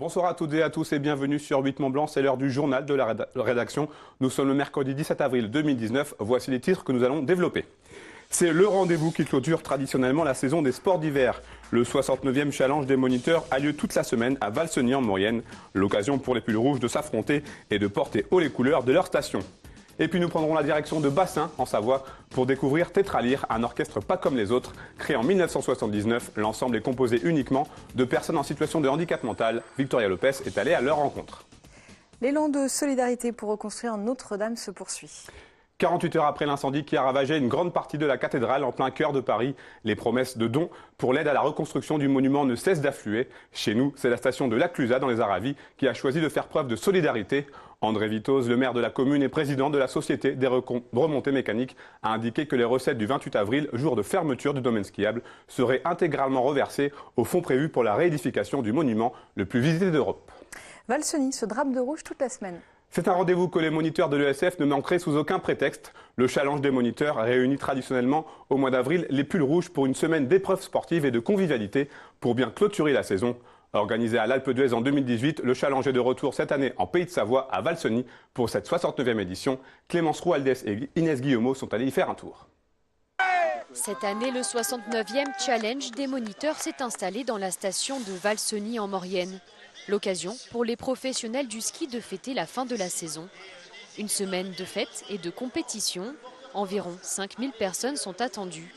Bonsoir à toutes et à tous et bienvenue sur 8 Mont-Blanc, c'est l'heure du journal de la rédaction. Nous sommes le mercredi 17 avril 2019, voici les titres que nous allons développer. C'est le rendez-vous qui clôture traditionnellement la saison des sports d'hiver. Le 69e challenge des moniteurs a lieu toute la semaine à Valseny en Maurienne. L'occasion pour les pulls rouges de s'affronter et de porter haut les couleurs de leur station. Et puis nous prendrons la direction de Bassin, en Savoie, pour découvrir Tétralyre, un orchestre pas comme les autres. Créé en 1979, l'ensemble est composé uniquement de personnes en situation de handicap mental. Victoria Lopez est allée à leur rencontre. L'élan de solidarité pour reconstruire Notre-Dame se poursuit. 48 heures après l'incendie qui a ravagé une grande partie de la cathédrale en plein cœur de Paris, les promesses de dons pour l'aide à la reconstruction du monument ne cessent d'affluer. Chez nous, c'est la station de La Clusaz dans les Aravis qui a choisi de faire preuve de solidarité. André Vitoz, le maire de la commune et président de la Société des remontées mécaniques, a indiqué que les recettes du 28 avril, jour de fermeture du domaine skiable, seraient intégralement reversées au fonds prévu pour la réédification du monument le plus visité d'Europe. Valseny se drape de rouge toute la semaine. C'est un rendez-vous que les moniteurs de l'ESF ne manqueraient sous aucun prétexte. Le challenge des moniteurs réunit traditionnellement au mois d'avril les pulls rouges pour une semaine d'épreuves sportives et de convivialité pour bien clôturer la saison. Organisé à l'Alpe d'Huez en 2018, le challenge est de retour cette année en Pays de Savoie à Valseny pour cette 69e édition. Clémence Roualdès et Inès Guillemot sont allés y faire un tour. Cette année, le 69e challenge des moniteurs s'est installé dans la station de Valseny en Maurienne. L'occasion pour les professionnels du ski de fêter la fin de la saison. Une semaine de fêtes et de compétition. Environ 5000 personnes sont attendues.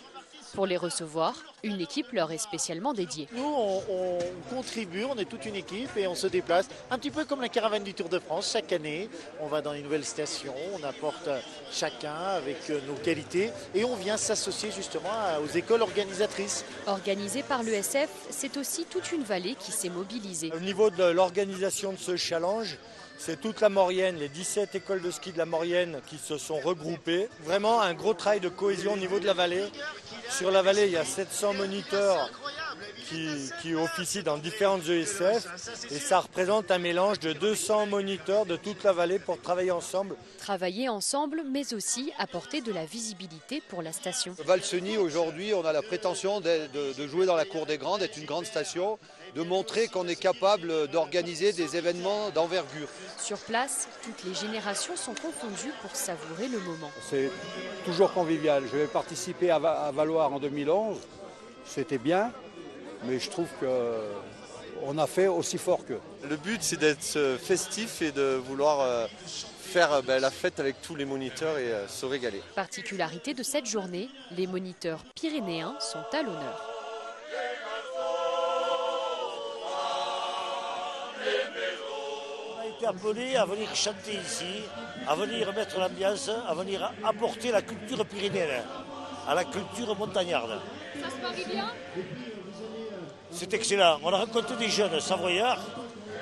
Pour les recevoir, une équipe leur est spécialement dédiée. Nous, on contribue, on est toute une équipe et on se déplace. Un petit peu comme la caravane du Tour de France. Chaque année, on va dans une nouvelle station, on apporte chacun avec nos qualités et on vient s'associer justement aux écoles organisatrices. Organisé par l'ESF, c'est aussi toute une vallée qui s'est mobilisée. Au niveau de l'organisation de ce challenge, c'est toute la Maurienne, les 17 écoles de ski de la Maurienne qui se sont regroupées. Vraiment un gros travail de cohésion au niveau de la vallée. Sur la vallée, il y a 700 moniteurs qui officient dans différentes ESF et ça représente un mélange de 200 moniteurs de toute la vallée pour travailler ensemble. Travailler ensemble, mais aussi apporter de la visibilité pour la station. Valseny, aujourd'hui, on a la prétention de jouer dans la cour des grands, d'être une grande station, de montrer qu'on est capable d'organiser des événements d'envergure. Sur place, toutes les générations sont confondues pour savourer le moment. C'est toujours convivial. Je vais participer à Valoir en 2011. C'était bien, mais je trouve qu'on a fait aussi fort qu'eux. Le but, c'est d'être festif et de vouloir faire la fête avec tous les moniteurs et se régaler. Particularité de cette journée, les moniteurs pyrénéens sont à l'honneur. On a été appelés à venir chanter ici, à venir mettre l'ambiance, à venir apporter la culture pyrénéenne, à la culture montagnarde. Ça se marie bien ? C'est excellent. On a rencontré des jeunes savoyards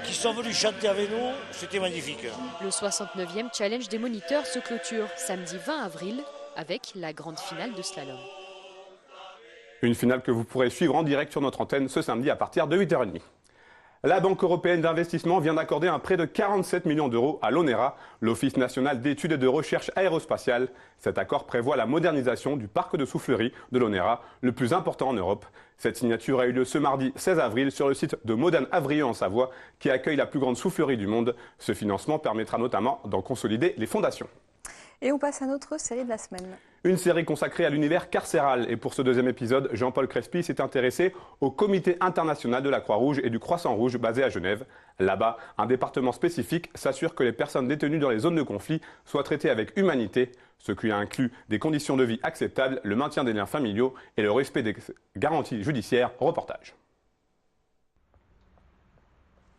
qui sont venus chanter avec nous. C'était magnifique. Le 69e challenge des moniteurs se clôture samedi 20 avril avec la grande finale de slalom. Une finale que vous pourrez suivre en direct sur notre antenne ce samedi à partir de 8h30. La Banque européenne d'investissement vient d'accorder un prêt de 47 millions d'euros à l'ONERA, l'Office national d'études et de recherche aérospatiale. Cet accord prévoit la modernisation du parc de soufflerie de l'ONERA, le plus important en Europe. Cette signature a eu lieu ce mardi 16 avril sur le site de Modane-Avrieux en Savoie, qui accueille la plus grande soufflerie du monde. Ce financement permettra notamment d'en consolider les fondations. Et on passe à notre série de la semaine. Une série consacrée à l'univers carcéral. Et pour ce deuxième épisode, Jean-Paul Crespi s'est intéressé au Comité international de la Croix-Rouge et du Croissant-Rouge basé à Genève. Là-bas, un département spécifique s'assure que les personnes détenues dans les zones de conflit soient traitées avec humanité, ce qui inclut des conditions de vie acceptables, le maintien des liens familiaux et le respect des garanties judiciaires. Reportage.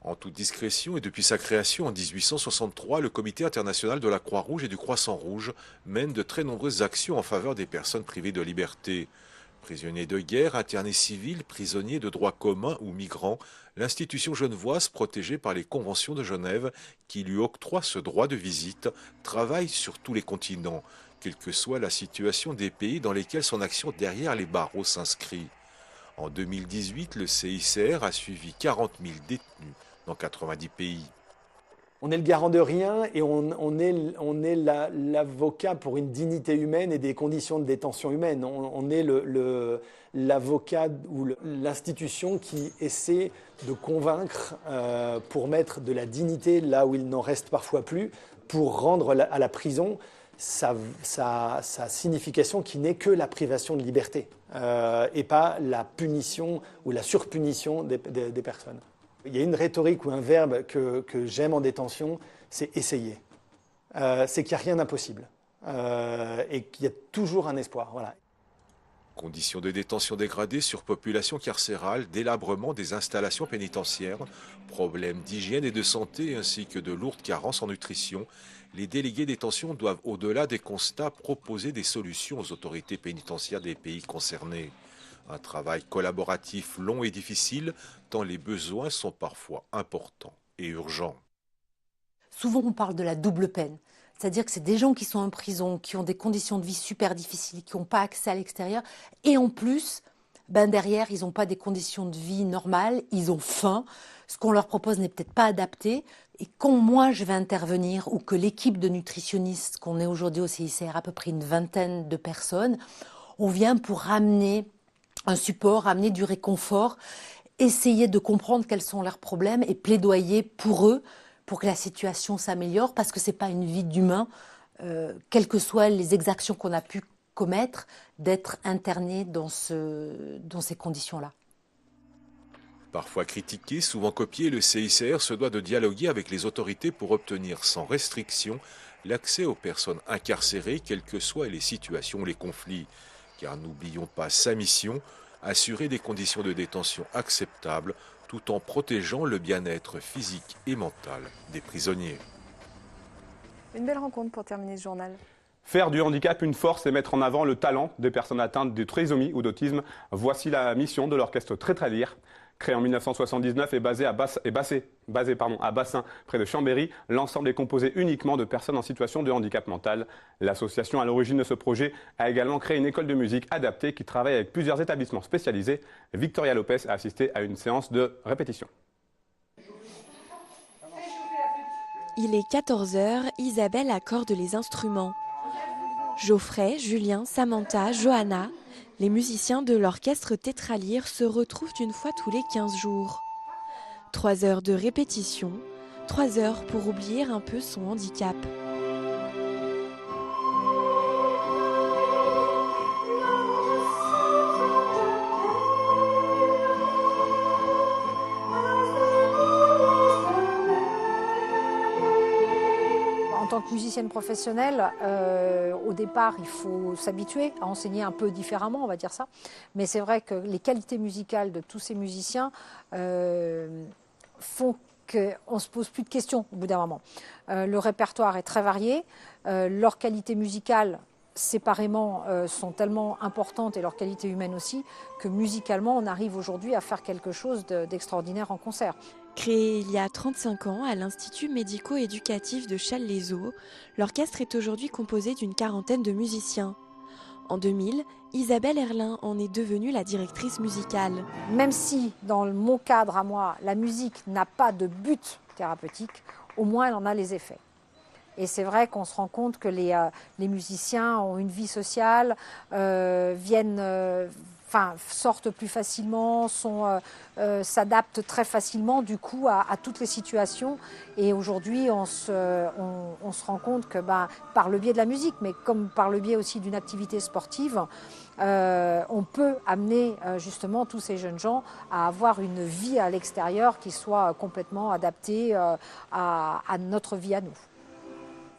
En toute discrétion et depuis sa création en 1863, le Comité international de la Croix-Rouge et du Croissant-Rouge mène de très nombreuses actions en faveur des personnes privées de liberté. Prisonniers de guerre, internés civils, prisonniers de droit commun ou migrants, l'institution genevoise, protégée par les conventions de Genève, qui lui octroie ce droit de visite, travaille sur tous les continents, quelle que soit la situation des pays dans lesquels son action derrière les barreaux s'inscrit. En 2018, le CICR a suivi 40 000 détenus dans 90 pays. On est le garant de rien et on est l'avocat pour une dignité humaine et des conditions de détention humaine. On est l'avocat ou l'institution qui essaie de convaincre pour mettre de la dignité là où il n'en reste parfois plus, pour rendre à la prison sa signification qui n'est que la privation de liberté et pas la punition ou la surpunition des personnes. Il y a une rhétorique ou un verbe que j'aime en détention, c'est essayer. C'est qu'il n'y a rien d'impossible et qu'il y a toujours un espoir. Voilà. Conditions de détention dégradées, surpopulation carcérale, délabrement des installations pénitentiaires, problèmes d'hygiène et de santé ainsi que de lourdes carences en nutrition. Les délégués détention doivent, au-delà des constats, proposer des solutions aux autorités pénitentiaires des pays concernés. Un travail collaboratif long et difficile, tant les besoins sont parfois importants et urgents. Souvent, on parle de la double peine. C'est-à-dire que c'est des gens qui sont en prison, qui ont des conditions de vie super difficiles, qui n'ont pas accès à l'extérieur. Et en plus, derrière, ils n'ont pas des conditions de vie normales, ils ont faim. Ce qu'on leur propose n'est peut-être pas adapté. Et quand moi, je vais intervenir, ou que l'équipe de nutritionnistes, qu'on est aujourd'hui au CICR, à peu près une vingtaine de personnes, on vient pour ramener un support, amener du réconfort, essayer de comprendre quels sont leurs problèmes et plaidoyer pour eux, pour que la situation s'améliore, parce que ce n'est pas une vie d'humain, quelles que soient les exactions qu'on a pu commettre, d'être interné dans ces conditions-là. Parfois critiqué, souvent copié, le CICR se doit de dialoguer avec les autorités pour obtenir sans restriction l'accès aux personnes incarcérées, quelles que soient les situations ou les conflits. Car n'oublions pas sa mission, assurer des conditions de détention acceptables tout en protégeant le bien-être physique et mental des prisonniers. Une belle rencontre pour terminer ce journal. Faire du handicap une force et mettre en avant le talent des personnes atteintes de trisomie ou d'autisme, voici la mission de l'orchestre Trétralire. Créé en 1979 et basé à Bassin, près de Chambéry, l'ensemble est composé uniquement de personnes en situation de handicap mental. L'association à l'origine de ce projet a également créé une école de musique adaptée qui travaille avec plusieurs établissements spécialisés. Victoria Lopez a assisté à une séance de répétition. Il est 14h, Isabelle accorde les instruments. Geoffrey, Julien, Samantha, Johanna, les musiciens de l'orchestre Trétralire se retrouvent une fois tous les 15 jours. 3 heures de répétition, 3 heures pour oublier un peu son handicap. En tant que musicienne professionnelle, au départ, il faut s'habituer à enseigner un peu différemment, on va dire ça. Mais c'est vrai que les qualités musicales de tous ces musiciens font qu'on ne se pose plus de questions au bout d'un moment. Le répertoire est très varié, leurs qualités musicales séparément sont tellement importantes et leur qualité humaine aussi, que musicalement on arrive aujourd'hui à faire quelque chose d'extraordinaire en concert. Créé il y a 35 ans à l'Institut médico-éducatif de Challes-les-Eaux, l'orchestre est aujourd'hui composé d'une 40aine de musiciens. En 2000, Isabelle Herlin en est devenue la directrice musicale. Même si, dans mon cadre à moi, la musique n'a pas de but thérapeutique, au moins elle en a les effets. Et c'est vrai qu'on se rend compte que les musiciens ont une vie sociale, sortent plus facilement, s'adaptent très facilement du coup à toutes les situations. Et aujourd'hui, on se rend compte que par le biais de la musique, mais comme par le biais aussi d'une activité sportive, on peut amener justement tous ces jeunes gens à avoir une vie à l'extérieur qui soit complètement adaptée à notre vie à nous.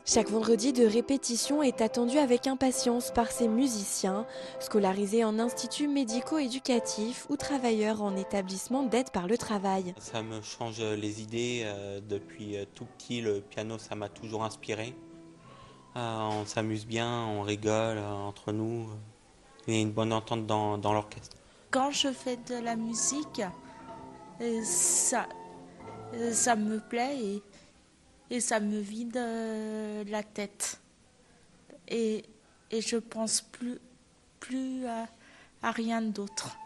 Chaque vendredi de répétition est attendu avec impatience par ces musiciens, scolarisés en institut médico-éducatif ou travailleurs en établissement d'aide par le travail. Ça me change les idées. Depuis tout petit, le piano, ça m'a toujours inspiré. On s'amuse bien, on rigole entre nous. Il y a une bonne entente dans l'orchestre. Quand je fais de la musique, ça me plaît et ça me vide la tête. Et je pense plus à rien d'autre.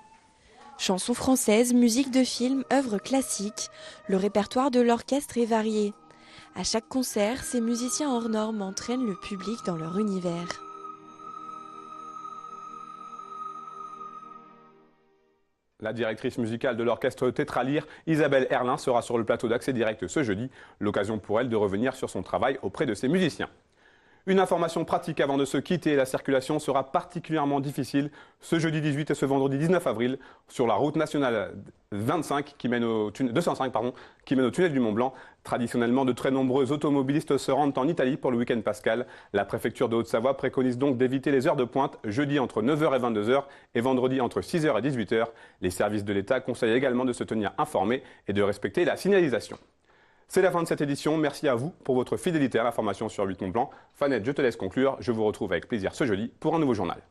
Chansons françaises, musique de film, œuvres classiques, le répertoire de l'orchestre est varié. À chaque concert, ces musiciens hors normes entraînent le public dans leur univers. La directrice musicale de l'orchestre Tétralyre, Isabelle Herlin, sera sur le plateau d'Accès Direct ce jeudi. L'occasion pour elle de revenir sur son travail auprès de ses musiciens. Une information pratique avant de se quitter, la circulation sera particulièrement difficile ce jeudi 18 et ce vendredi 19 avril sur la route nationale 25 qui mène au tunnel du Mont-Blanc. Traditionnellement, de très nombreux automobilistes se rendent en Italie pour le week-end pascal. La préfecture de Haute-Savoie préconise donc d'éviter les heures de pointe jeudi entre 9h et 22h et vendredi entre 6h et 18h. Les services de l'État conseillent également de se tenir informés et de respecter la signalisation. C'est la fin de cette édition. Merci à vous pour votre fidélité à l'information sur 8 Mont-Blanc. Fanette, je te laisse conclure. Je vous retrouve avec plaisir ce jeudi pour un nouveau journal.